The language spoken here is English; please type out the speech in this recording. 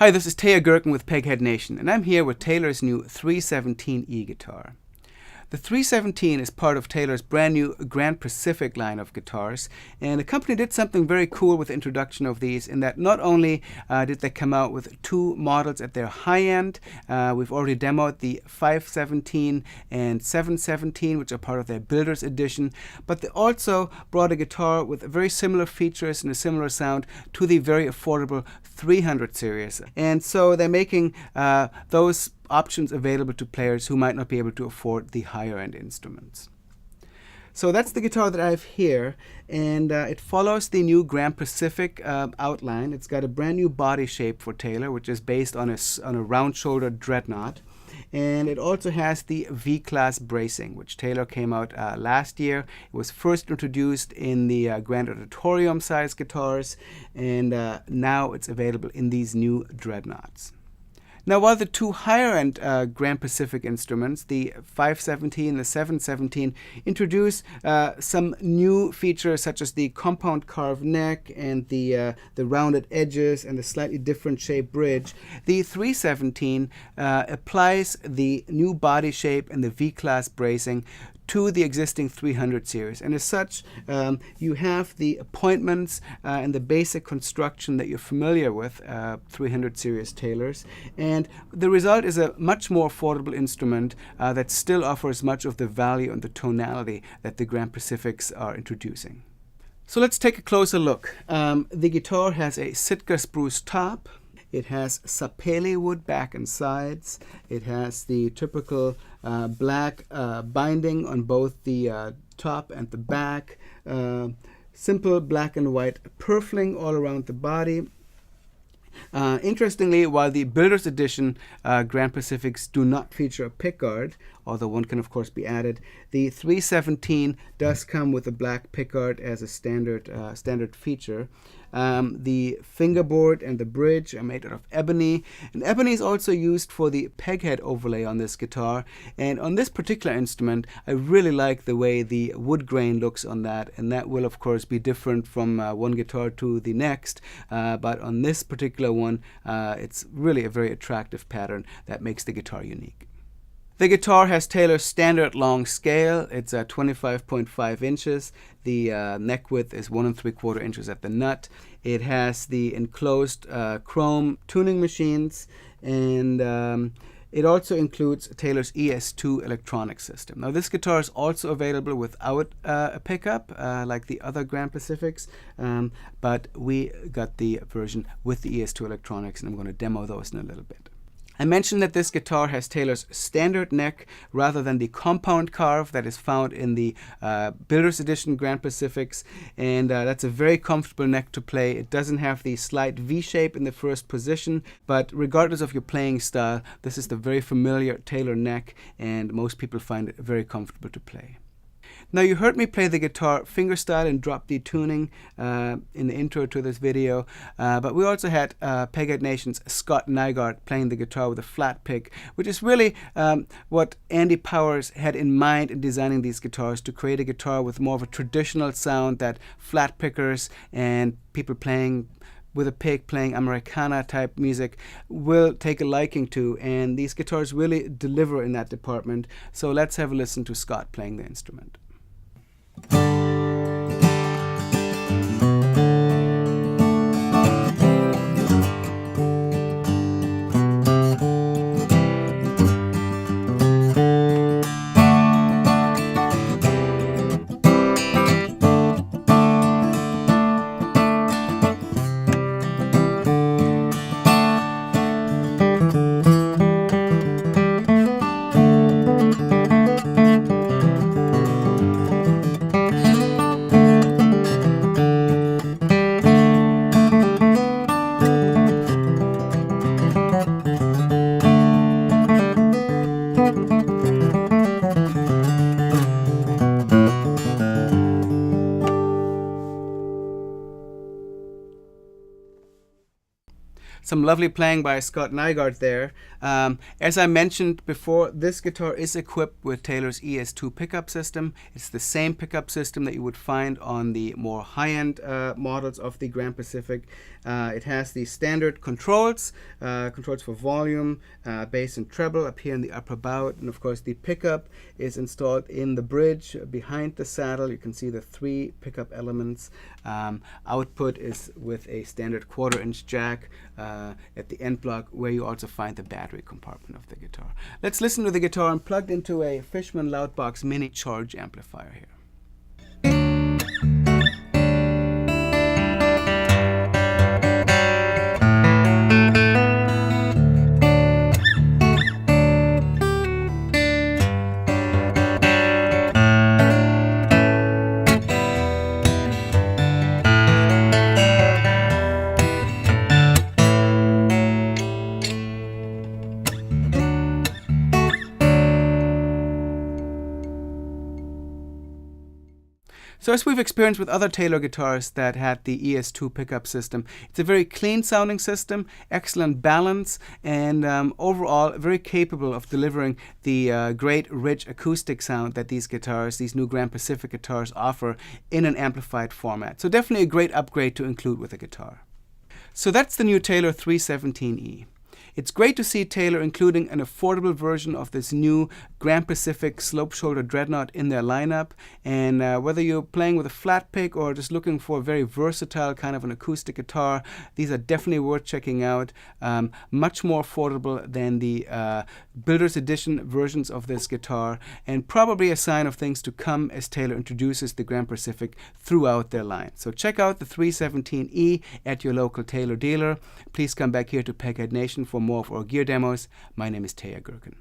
Hi, this is Teja Gerken with Peghead Nation, and I'm here with Taylor's new 317E guitar. The 317 is part of Taylor's brand new Grand Pacific line of guitars, and the company did something very cool with the introduction of these in that not only did they come out with two models at their high end, we've already demoed the 517 and 717, which are part of their Builder's Edition, but they also brought a guitar with very similar features and a similar sound to the very affordable 300 series. And so they're making those options available to players who might not be able to afford the higher end instruments. So that's the guitar that I have here, and it follows the new Grand Pacific outline. It's got a brand new body shape for Taylor, which is based on a round-shouldered dreadnought. And it also has the V-Class bracing, which Taylor came out last year. It was first introduced in the Grand Auditorium size guitars, and now it's available in these new dreadnoughts. Now, while the two higher-end Grand Pacific instruments, the 517 and the 717, introduce some new features such as the compound carved neck and the rounded edges and the slightly different shaped bridge, the 317 applies the new body shape and the V-Class bracing to the existing 300 series. And as such, you have the appointments and the basic construction that you're familiar with, 300 series Taylors. And the result is a much more affordable instrument that still offers much of the value and the tonality that the Grand Pacifics are introducing. So let's take a closer look. The guitar has a Sitka spruce top. It has sapele wood back and sides. It has the typical black binding on both the top and the back. Simple black and white purfling all around the body. Interestingly, while the Builder's Edition Grand Pacifics do not feature a pickguard, although one can of course be added, the 317 does come with a black pickguard as a standard feature. The fingerboard and the bridge are made out of ebony, and ebony is also used for the peghead overlay on this guitar. And on this particular instrument, I really like the way the wood grain looks on that, and that will of course be different from one guitar to the next, but on this particular one, it's really a very attractive pattern that makes the guitar unique. The guitar has Taylor's standard long scale. It's 25.5 inches. The neck width is 1 3/4 inches at the nut. It has the enclosed chrome tuning machines, and it also includes Taylor's ES2 electronic system. Now, this guitar is also available without a pickup, like the other Grand Pacifics, but we got the version with the ES2 electronics, and I'm going to demo those in a little bit. I mentioned that this guitar has Taylor's standard neck rather than the compound carve that is found in the Builder's Edition Grand Pacifics, and that's a very comfortable neck to play. It doesn't have the slight V shape in the first position, but regardless of your playing style, this is the very familiar Taylor neck, and most people find it very comfortable to play. Now, you heard me play the guitar fingerstyle and drop D tuning in the intro to this video, but we also had Peghead Nation's Scott Nygaard playing the guitar with a flat pick, which is really what Andy Powers had in mind in designing these guitars, to create a guitar with more of a traditional sound that flat pickers and people playing with a pick, playing Americana type music, will take a liking to, and these guitars really deliver in that department. So let's have a listen to Scott playing the instrument. Some lovely playing by Scott Nygaard there. As I mentioned before, this guitar is equipped with Taylor's ES2 pickup system. It's the same pickup system that you would find on the more high-end models of the Grand Pacific. It has the standard controls for volume, bass and treble up here in the upper bout, and of course the pickup is installed in the bridge behind the saddle. You can see the 3 pickup elements. Output is with a standard 1/4-inch jack at the end block, where you also find the battery compartment of the guitar. Let's listen to the guitar. I'm plugged into a Fishman Loudbox mini charge amplifier here. So as we've experienced with other Taylor guitars that had the ES2 pickup system, it's a very clean sounding system, excellent balance, and overall very capable of delivering the great rich acoustic sound that these guitars, these new Grand Pacific guitars, offer in an amplified format. So definitely a great upgrade to include with a guitar. So that's the new Taylor 317E. It's great to see Taylor including an affordable version of this new Grand Pacific slope shoulder dreadnought in their lineup. And whether you're playing with a flat pick or just looking for a very versatile kind of an acoustic guitar, these are definitely worth checking out. Much more affordable than the Builder's Edition versions of this guitar, and probably a sign of things to come as Taylor introduces the Grand Pacific throughout their line. So check out the 317E at your local Taylor dealer. Please come back here to Peghead Nation for more of our gear demos. My name is Teja Gerken.